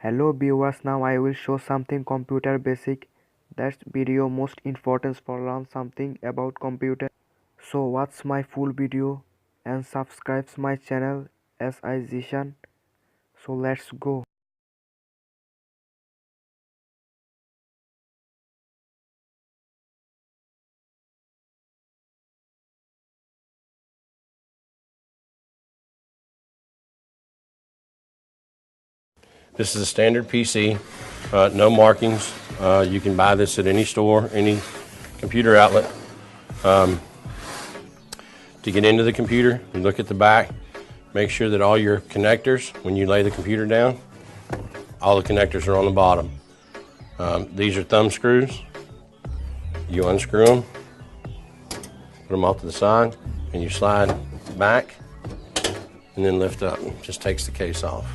Hello viewers, now I will show something computer basic. That's video most important for learn something about computer. So watch my full video and subscribe my channel as I Zishan. So let's go. This is a standard PC, no markings. You can buy this at any store, any computer outlet. To get into the computer, you look at the back, make sure that all your connectors, when you lay the computer down, all the connectors are on the bottom. These are thumb screws. You unscrew them, put them off to the side, and you slide back and then lift up. It just takes the case off.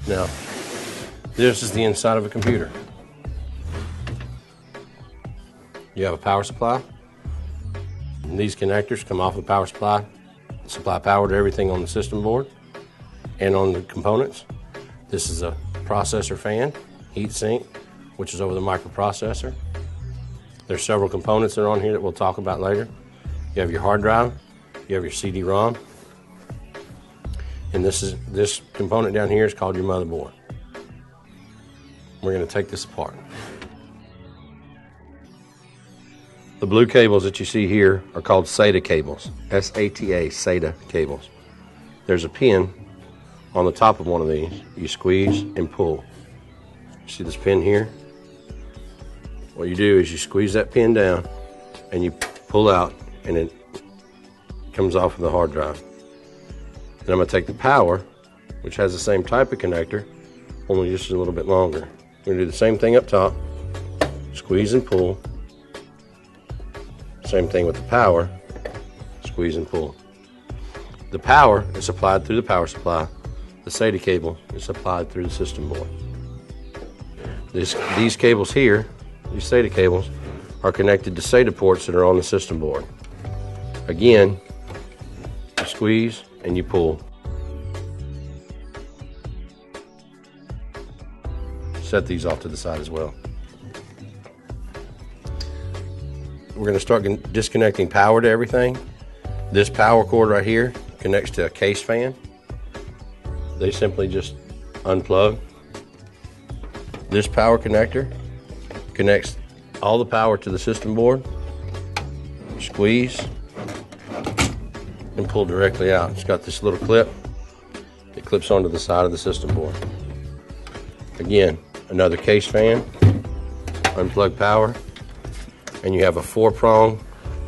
Now, this is the inside of a computer. You have a power supply. And these connectors come off the power supply, supply power to everything on the system board and on the components. This is a processor fan, heat sink, which is over the microprocessor. There's several components that are on here that we'll talk about later. You have your hard drive, you have your CD-ROM, and this component down here is called your motherboard. We're going to take this apart. The blue cables that you see here are called SATA cables, S-A-T-A, SATA cables. There's a pin on the top of one of these. You squeeze and pull. See this pin here? What you do is you squeeze that pin down and you pull out, and it comes off of the hard drive. Then I'm going to take the power, which has the same type of connector, only just a little bit longer. We're going to do the same thing up top, squeeze and pull. Same thing with the power, squeeze and pull. The power is supplied through the power supply. The SATA cable is supplied through the system board. These cables here, these SATA cables, are connected to SATA ports that are on the system board. Again, you squeeze and you pull. Set these off to the side as well. We're going to start disconnecting power to everything. This power cord right here connects to a case fan. They simply just unplug. This power connector connects all the power to the system board. Squeeze and pull directly out. It's got this little clip that clips onto the side of the system board. Again, another case fan, unplug power, and you have a 4-prong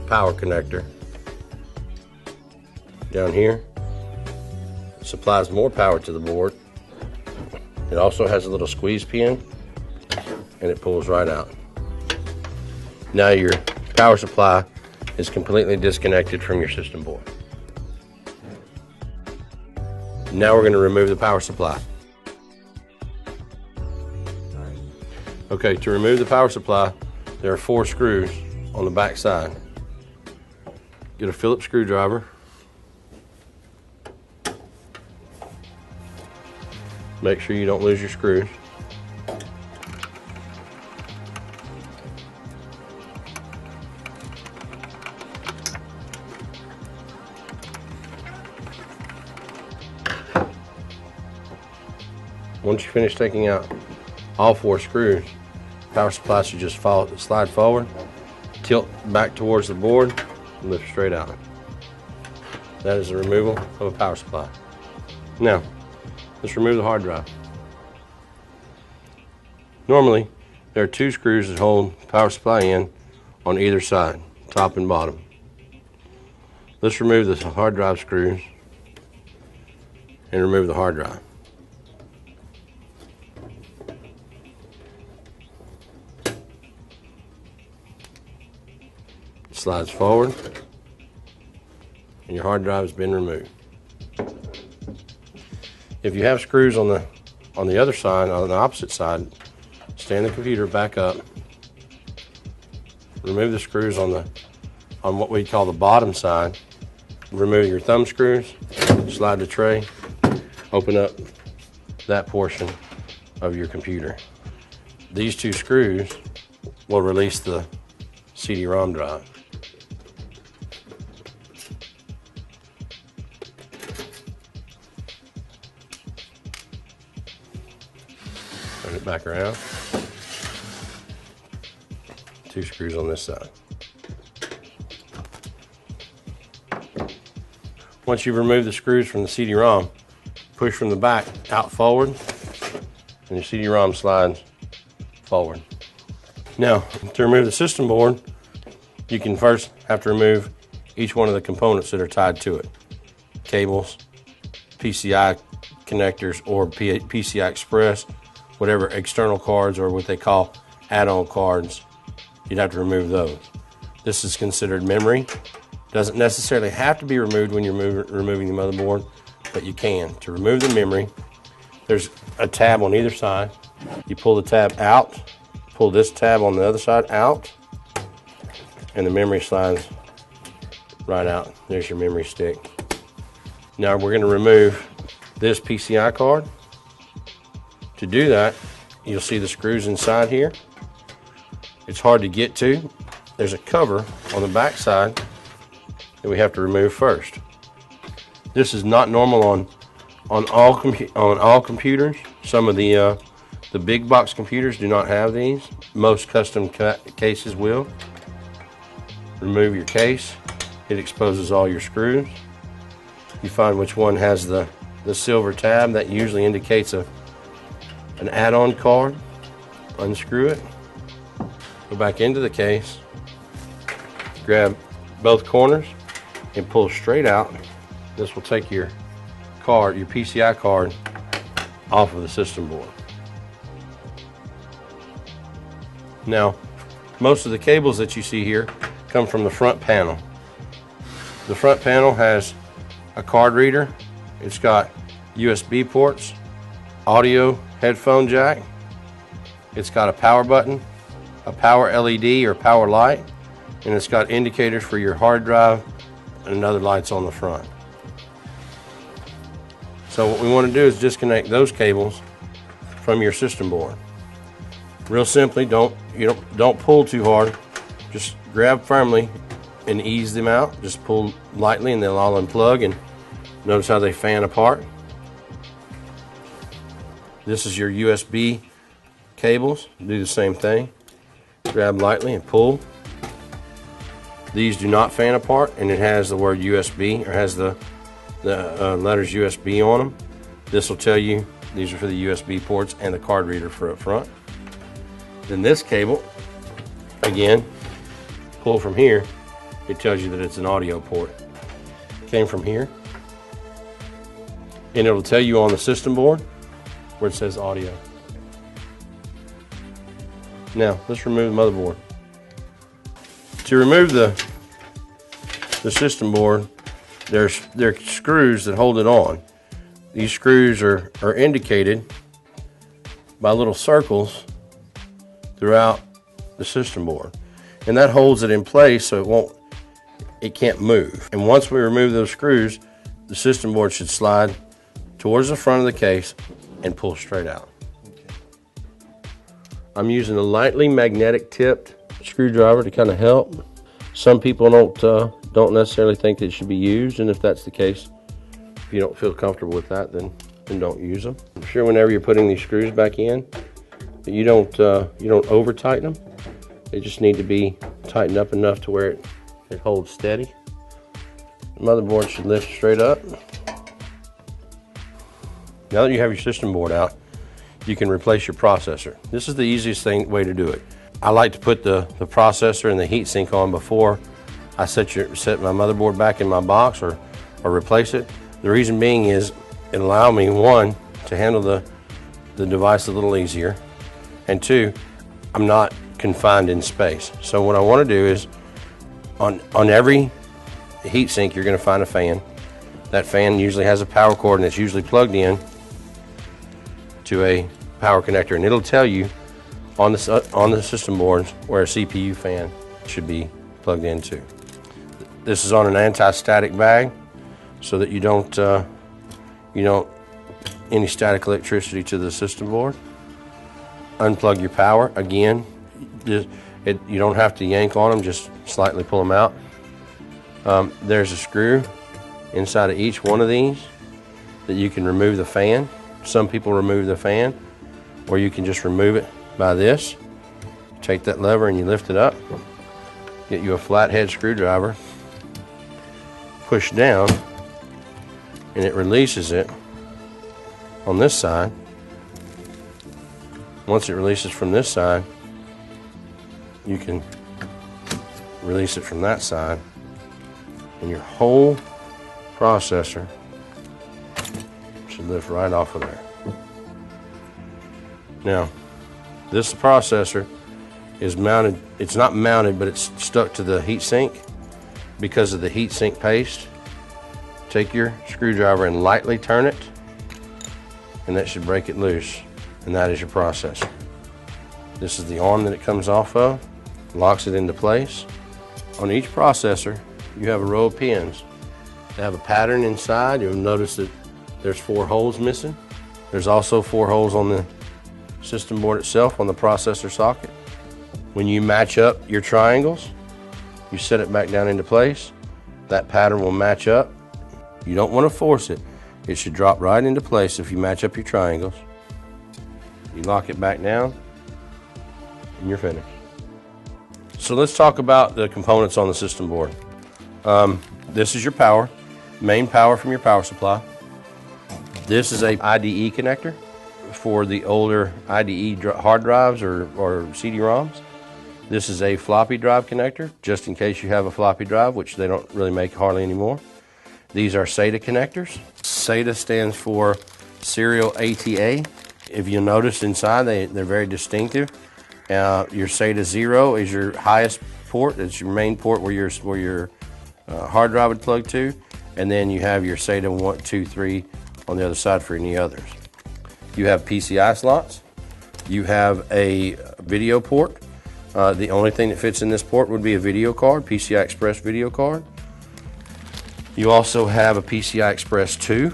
power connector down here. It supplies more power to the board. It also has a little squeeze pin, and it pulls right out. Now your power supply is completely disconnected from your system board. Now we're going to remove the power supply. Okay, to remove the power supply, there are 4 screws on the back side. Get a Phillips screwdriver. Make sure you don't lose your screws. Once you finish taking out all 4 screws, power supply should just slide forward, tilt back towards the board, and lift straight out. That is the removal of a power supply. Now, let's remove the hard drive. Normally, there are 2 screws that hold the power supply in on either side, top and bottom. Let's remove the hard drive screws and remove the hard drive. Slides forward, and your hard drive has been removed. If you have screws on the other side, on the opposite side, stand the computer back up, remove the screws on what we call the bottom side, remove your thumb screws, slide the tray, open up that portion of your computer. These two screws will release the CD-ROM drive. Turn it back around. Two screws on this side. Once you've removed the screws from the CD-ROM, push from the back out forward, and your CD-ROM slides forward. Now, to remove the system board, you can first have to remove each one of the components that are tied to it. Cables, PCI connectors, or PCI Express, whatever external cards or what they call add-on cards, you'd have to remove those. This is considered memory. Doesn't necessarily have to be removed when you're removing the motherboard, but you can. To remove the memory, there's a tab on either side. You pull the tab out, pull this tab on the other side out, and the memory slides right out. There's your memory stick. Now we're going to remove this PCI card. To do that, you'll see the screws inside here. It's hard to get to. There's a cover on the back side that we have to remove first. This is not normal on all computers. Some of the big box computers do not have these. Most custom cases will. Remove your case. It exposes all your screws. You find which one has the silver tab. That usually indicates an add-on card. Unscrew it. Go back into the case. Grab both corners and pull straight out. This will take your card, your PCI card, off of the system board. Now, most of the cables that you see here come from the front panel. The front panel has a card reader. It's got USB ports, audio headphone jack. It's got a power button, a power LED or power light, and it's got indicators for your hard drive and other lights on the front. So what we want to do is disconnect those cables from your system board. Real simply, don't pull too hard. Just grab firmly and ease them out. Just pull lightly and they'll all unplug, and notice how they fan apart. This is your USB cables. Do the same thing. Grab lightly and pull. These do not fan apart, and it has the word USB, or has the letters USB on them. This will tell you these are for the USB ports and the card reader for up front. Then this cable, again, pull from here. It tells you that it's an audio port. Came from here, and it'll tell you on the system board where it says audio. Now let's remove the motherboard. To remove the system board, there are screws that hold it on. These screws are indicated by little circles throughout the system board, and that holds it in place so it can't move. And once we remove those screws, the system board should slide towards the front of the case and pull straight out. I'm using a lightly magnetic tipped screwdriver to kind of help. Some people don't necessarily think it should be used, and if that's the case, if you don't feel comfortable with that, then don't use them. I'm sure whenever you're putting these screws back in, that you don't over tighten them. They just need to be tightened up enough to where it holds steady. The motherboard should lift straight up. Now that you have your system board out, you can replace your processor. This is the easiest way to do it. I like to put the processor and the heatsink on before I set my motherboard back in my box or replace it. The reason being is it allows me, one, to handle the device a little easier, and two, I'm not confined in space. So what I want to do is on every heatsink you're going to find a fan. That fan usually has a power cord, and it's usually plugged in to a power connector, and it'll tell you on the system boards where a CPU fan should be plugged into. This is on an anti-static bag so that you don't any static electricity to the system board. Unplug your power. Again, you don't have to yank on them, just slightly pull them out. There's a screw inside of each one of these that you can remove the fan. Some people remove the fan, or you can just remove it by this. Take that lever and you lift it up. Get you a flathead screwdriver. Push down and it releases it on this side. Once it releases from this side, you can release it from that side, and your whole processor should lift right off of there. Now, this processor is mounted, it's not mounted, but it's stuck to the heat sink because of the heat sink paste. Take your screwdriver and lightly turn it, and that should break it loose, and that is your processor. This is the arm that it comes off of, locks it into place. On each processor, you have a row of pins. They have a pattern inside. You'll notice that there's 4 holes missing. There's also 4 holes on the system board itself, on the processor socket. When you match up your triangles, you set it back down into place. That pattern will match up. You don't want to force it. It should drop right into place if you match up your triangles. You lock it back down, and you're finished. So let's talk about the components on the system board. This is your power, main power from your power supply. This is a IDE connector for the older IDE hard drives or CD-ROMs. This is a floppy drive connector, just in case you have a floppy drive, which they don't really make hardly anymore. These are SATA connectors. SATA stands for Serial ATA. If you'll notice inside, they're very distinctive. Your SATA 0 is your highest port. It's your main port where your hard drive would plug to. And then you have your SATA 1, 2, 3 on the other side for any others. You have PCI slots. You have a video port. The only thing that fits in this port would be a video card, PCI Express video card. You also have a PCI Express 2,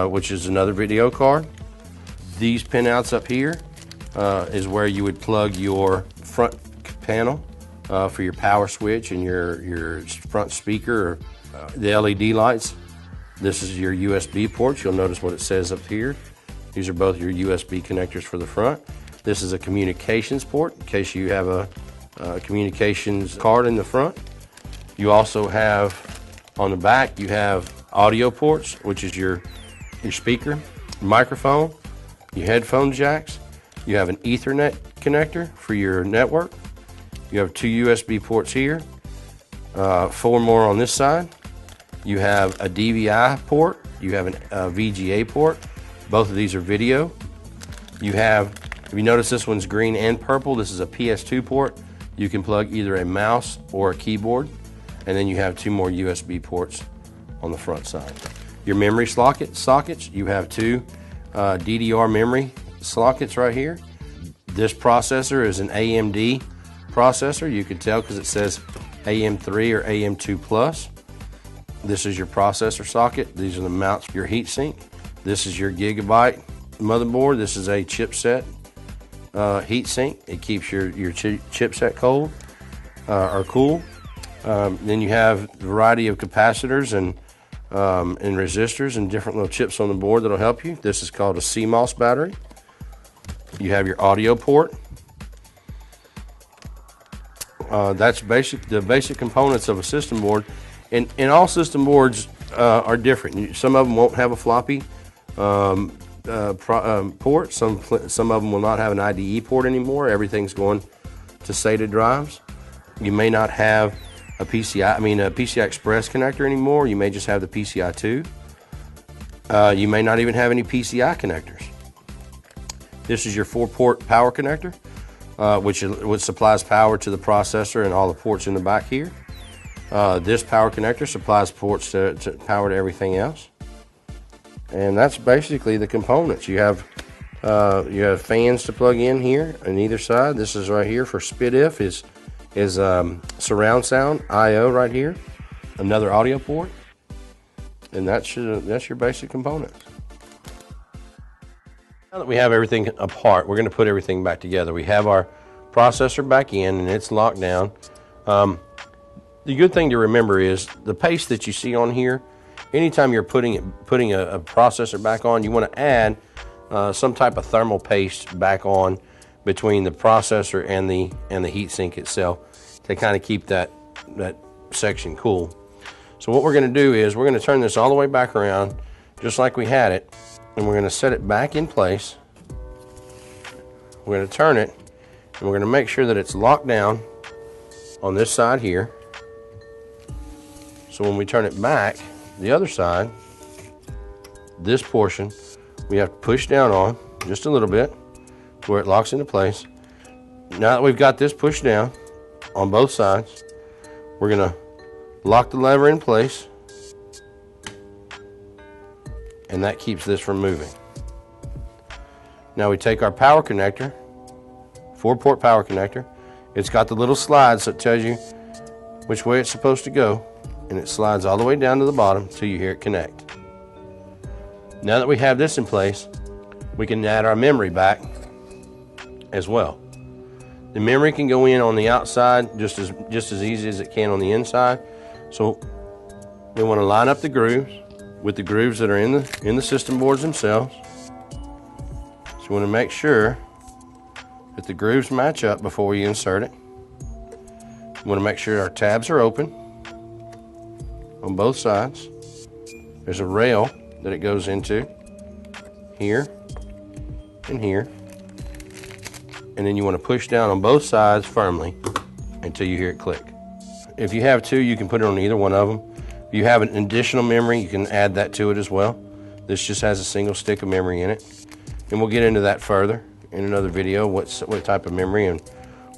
which is another video card. These pinouts up here is where you would plug your front panel for your power switch and your front speaker, or the LED lights. This is your USB ports. You'll notice what it says up here. These are both your USB connectors for the front. This is a communications port in case you have a communications card in the front. You also have on the back, you have audio ports, which is your speaker, microphone, your headphone jacks. You have an Ethernet connector for your network. You have 2 USB ports here, 4 more on this side. You have a DVI port. You have a VGA port. Both of these are video. You have, if you notice, this one's green and purple. This is a PS2 port. You can plug either a mouse or a keyboard. And then you have 2 more USB ports on the front side. Your memory sockets, you have 2 DDR memory sockets right here. This processor is an AMD processor. You can tell because it says AM3 or AM2 Plus. This is your processor socket. These are the mounts for your heatsink. This is your Gigabyte motherboard. This is a chipset heatsink. It keeps your chipset cold or cool. Then you have a variety of capacitors and resistors and different little chips on the board that'll help you. This is called a CMOS battery. You have your audio port. That's the basic components of a system board. And all system boards are different. Some of them won't have a floppy port. Some of them will not have an IDE port anymore. Everything's going to SATA drives. You may not have a PCI Express connector anymore. You may just have the PCI 2. You may not even have any PCI connectors. This is your 4-port power connector, which supplies power to the processor and all the ports in the back here. This power connector supplies ports to power to everything else. And that's basically the components. You have fans to plug in here on either side. This is right here for SPDIF is surround sound I/O right here. Another audio port, and that's your basic components. Now that we have everything apart, we're going to put everything back together. We have our processor back in and it's locked down. The good thing to remember is the paste that you see on here, anytime you're putting a processor back on, you want to add some type of thermal paste back on between the processor and the heatsink itself to kind of keep that section cool. So what we're going to do is we're going to turn this all the way back around just like we had it, and we're going to set it back in place. We're going to turn it and we're going to make sure that it's locked down on this side here. So when we turn it back, the other side, this portion, we have to push down on just a little bit to where it locks into place. Now that we've got this pushed down on both sides, we're going to lock the lever in place, and that keeps this from moving. Now we take our power connector, 4-port power connector. It's got the little slide so it tells you which way it's supposed to go, and it slides all the way down to the bottom until you hear it connect. Now that we have this in place, we can add our memory back as well. The memory can go in on the outside just as easy as it can on the inside. So we want to line up the grooves with the grooves that are in the system boards themselves. So we want to make sure that the grooves match up before we insert it. We want to make sure our tabs are open on both sides. There's a rail that it goes into here and here, and then you want to push down on both sides firmly until you hear it click. If you have two, you can put it on either one of them. If you have an additional memory, you can add that to it as well. This just has a single stick of memory in it, and we'll get into that further in another video, what type of memory and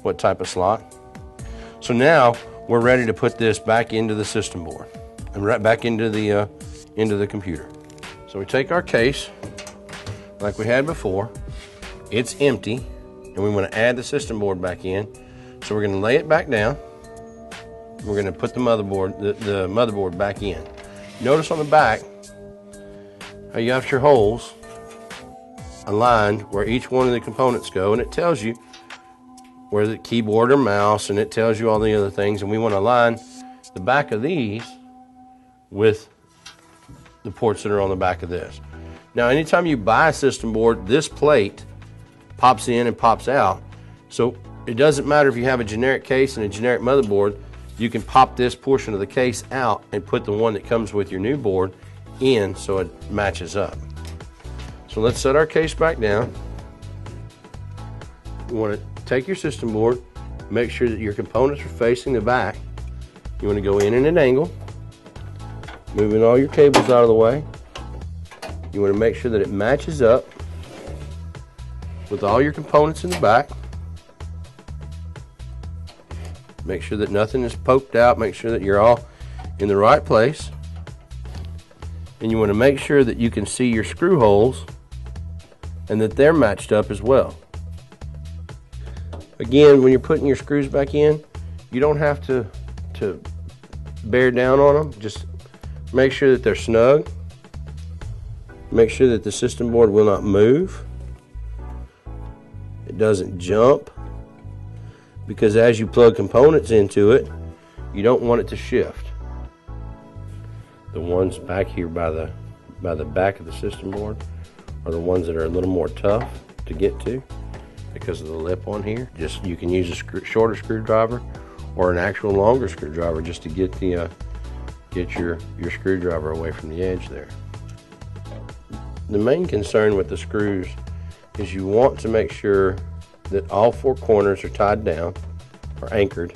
what type of slot. So now we're ready to put this back into the system board and right back into the computer. So we take our case like we had before. It's empty, and we want to add the system board back in. So we're going to lay it back down. We're going to put the motherboard back in. Notice on the back how you have your holes aligned where each one of the components go, and it tells you where the keyboard or mouse, and it tells you all the other things, and we want to align the back of these with the ports that are on the back of this. Now anytime you buy a system board, this plate pops in and pops out, so it doesn't matter if you have a generic case and a generic motherboard. You can pop this portion of the case out and put the one that comes with your new board in so it matches up. So let's set our case back down. You want to take your system board, make sure that your components are facing the back. You want to go in an angle, moving all your cables out of the way. You want to make sure that it matches up with all your components in the back. Make sure that nothing is poked out. Make sure that you're all in the right place. And you want to make sure that you can see your screw holes and that they're matched up as well. Again, when you're putting your screws back in, you don't have to bear down on them. Just make sure that they're snug. Make sure that the system board will not move. It doesn't jump, because as you plug components into it, you don't want it to shift. The ones back here by the back of the system board are the ones that are a little more tough to get to because of the lip on here. Just you can use a shorter screwdriver or an actual longer screwdriver just to get your screwdriver away from the edge there. The main concern with the screws is you want to make sure that all four corners are tied down or anchored.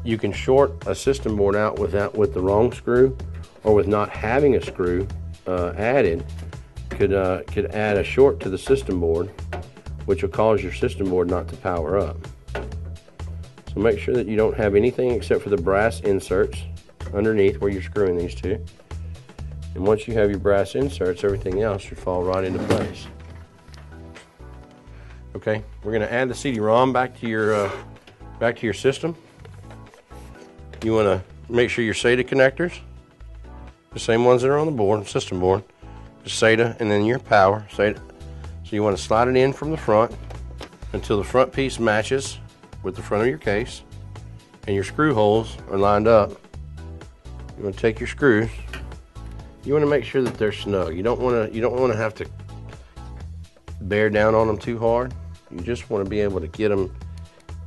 You can short a system board out with the wrong screw, or with not having a screw added, could add a short to the system board, which will cause your system board not to power up. So make sure that you don't have anything except for the brass inserts underneath where you're screwing these two. And once you have your brass inserts, everything else should fall right into place. Okay, we're going to add the CD-ROM back to your system. You want to make sure your SATA connectors, the same ones that are on the board, system board, the SATA, and then your power. SATA So you want to slide it in from the front until the front piece matches with the front of your case and your screw holes are lined up. You want to take your screws. You want to make sure that they're snug. You don't want to have to bear down on them too hard. You just want to be able to get them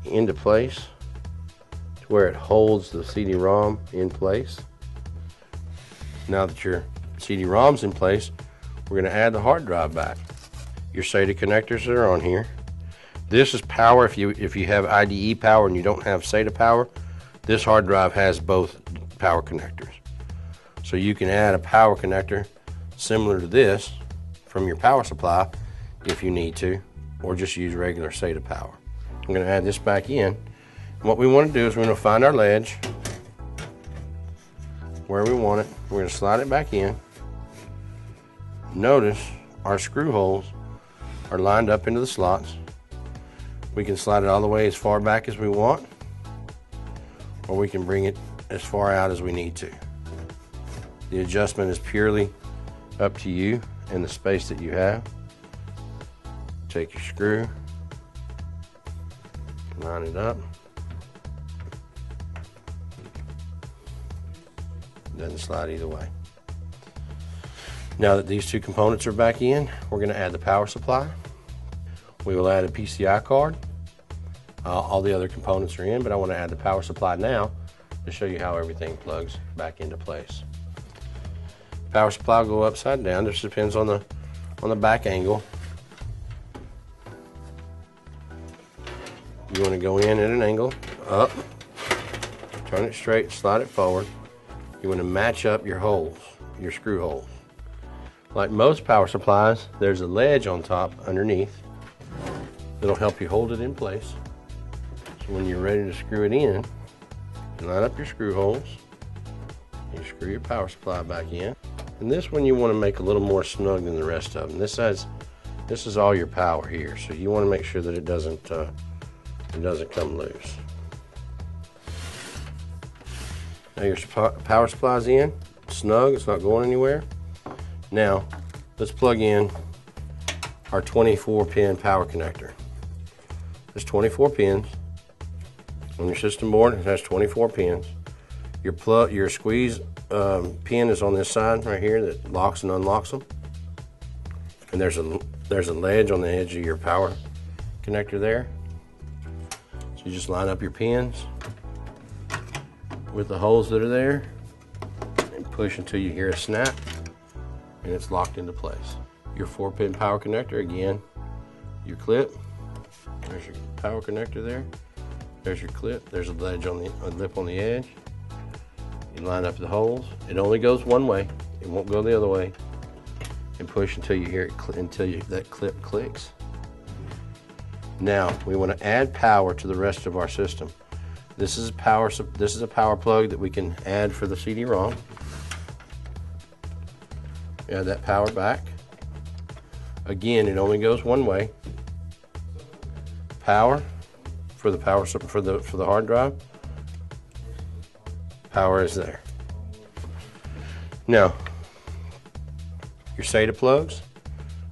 into place to where it holds the CD-ROM in place. Now that your CD-ROM's in place, we're going to add the hard drive back. Your SATA connectors that are on here. This is power. If you have IDE power and you don't have SATA power, this hard drive has both power connectors. So you can add a power connector similar to this from your power supply if you need to, or just use regular SATA power. I'm going to add this back in. And what we want to do is we're going to find our ledge where we want it. We're going to slide it back in. Notice our screw holes are lined up into the slots. We can slide it all the way as far back as we want, or we can bring it as far out as we need to. The adjustment is purely up to you and the space that you have. Take your screw, line it up. Doesn't slide either way. Now that these two components are back in, we're going to add the power supply. We will add a PCI card. All the other components are in, but I want to add the power supply now to show you how everything plugs back into place. Power supply will go upside down. This depends on the back angle. You want to go in at an angle, up, turn it straight, slide it forward. You want to match up your holes, your screw holes. Like most power supplies, there's a ledge on top underneath that'll help you hold it in place. So when you're ready to screw it in, you line up your screw holes, you screw your power supply back in. And this one you want to make a little more snug than the rest of them. This is all your power here, so you want to make sure that it doesn't come loose. Now your power supply's in, snug, it's not going anywhere. Now, let's plug in our 24-pin power connector. There's 24 pins. On your system board, it has 24 pins. Your squeeze pin is on this side right here that locks and unlocks them. And there's a ledge on the edge of your power connector there. So you just line up your pins with the holes that are there and push until you hear a snap and it's locked into place. Your 4-pin power connector, again, your clip. There's your power connector there. There's your clip. There's a ledge on a lip on the edge. You line up the holes. It only goes one way. It won't go the other way. And push until you hear it, that clip clicks. Now we want to add power to the rest of our system. This is a power plug that we can add for the CD-ROM. Add that power back. Again, it only goes one way. Power for the hard drive. Power is there. Now, your SATA plugs.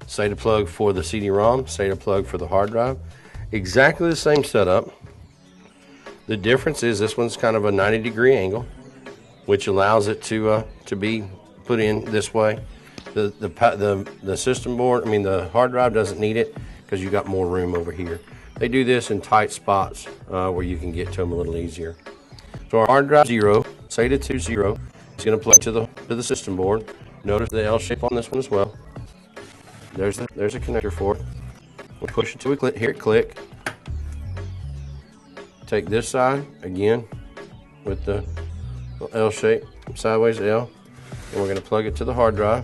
SATA plug for the CD-ROM, SATA plug for the hard drive. Exactly the same setup. The difference is this one's kind of a 90-degree angle, which allows it to be put in this way. The system board, the hard drive doesn't need it because you got more room over here. They do this in tight spots where you can get to them a little easier. So our hard drive 0, SATA 2 0, it's going to plug to the system board. Notice the L shape on this one as well. There's a connector for it. We'll push it till we hear it click. Take this side again with the L shape, sideways L, and we're going to plug it to the hard drive.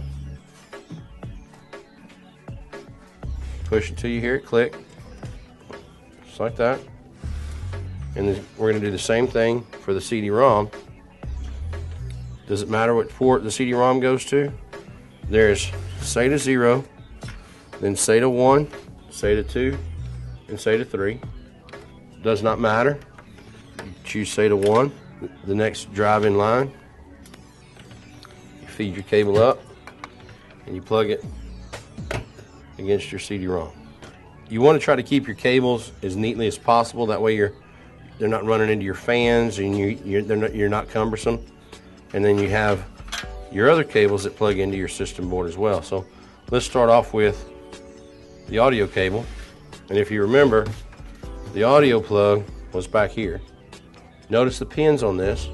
Push it till you hear it click, just like that. And then we're going to do the same thing for the CD-ROM. Does it matter what port the CD-ROM goes to? There's SATA 0, then SATA 1, SATA 2, and SATA 3. Does not matter. You choose SATA 1, the next drive in line. You feed your cable up and you plug it against your CD-ROM. You want to try to keep your cables as neatly as possible. That way they're not running into your fans and you're not cumbersome. And then you have your other cables that plug into your system board as well. So let's start off with the audio cable. And if you remember, the audio plug was back here. Notice the pins on this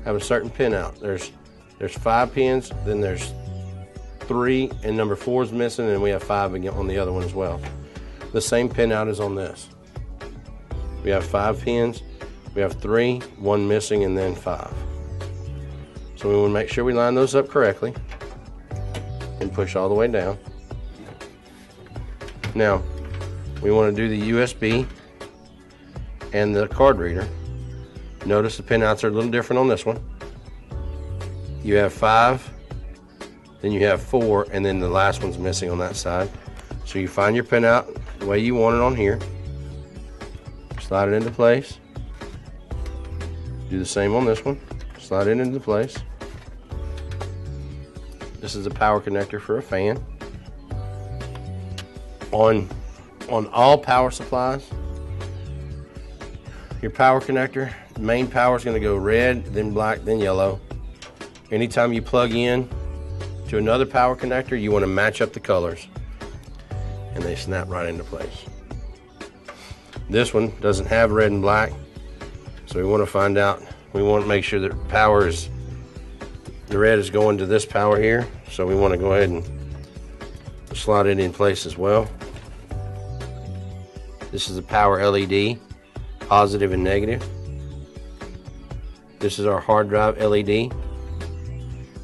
have a certain pin out. There's 5 pins, then there's 3, and number 4 is missing, and we have 5 again on the other one as well. The same pin out is on this. We have 5 pins, we have 3, 1 missing, and then 5. So we want to make sure we line those up correctly and push all the way down. Now, we want to do the USB and the card reader. Notice the pin outs are a little different on this one. You have 5, then you have 4, and then the last one's missing on that side. So you find your pin out the way you want it on here. Slide it into place. Do the same on this one. Slide it into place. This is a power connector for a fan. On all power supplies, your power connector, main power is going to go red, then black, then yellow. Anytime you plug in to another power connector, you want to match up the colors, and they snap right into place. This one doesn't have red and black, so we want to make sure that the red is going to this power here, so we want to go ahead and slide it in place as well. This is a power LED, positive and negative. This is our hard drive LED,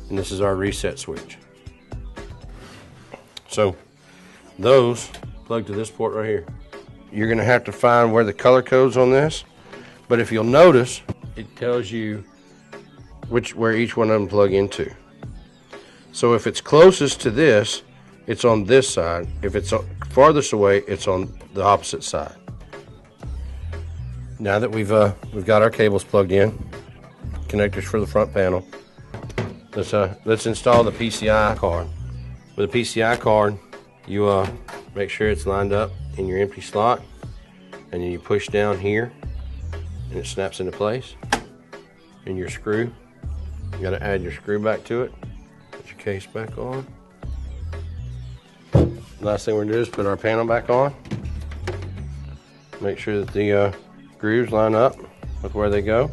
and this is our reset switch. So those plug to this port right here. You're going to have to find where the color code's on this, but if you'll notice, it tells you where each one of them plug into. So if it's closest to this, it's on this side. If it's farthest away, it's on the opposite side. Now that we've got our cables plugged in, connectors for the front panel, let's install the PCI card. With a PCI card, you make sure it's lined up in your empty slot, and then you push down here, and it snaps into place. And your screw, you got to add your screw back to it. Put your case back on. Last thing we're gonna do is put our panel back on. Make sure that the grooves line up with where they go.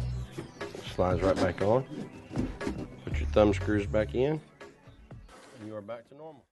Slides right back on. Put your thumb screws back in, and you are back to normal.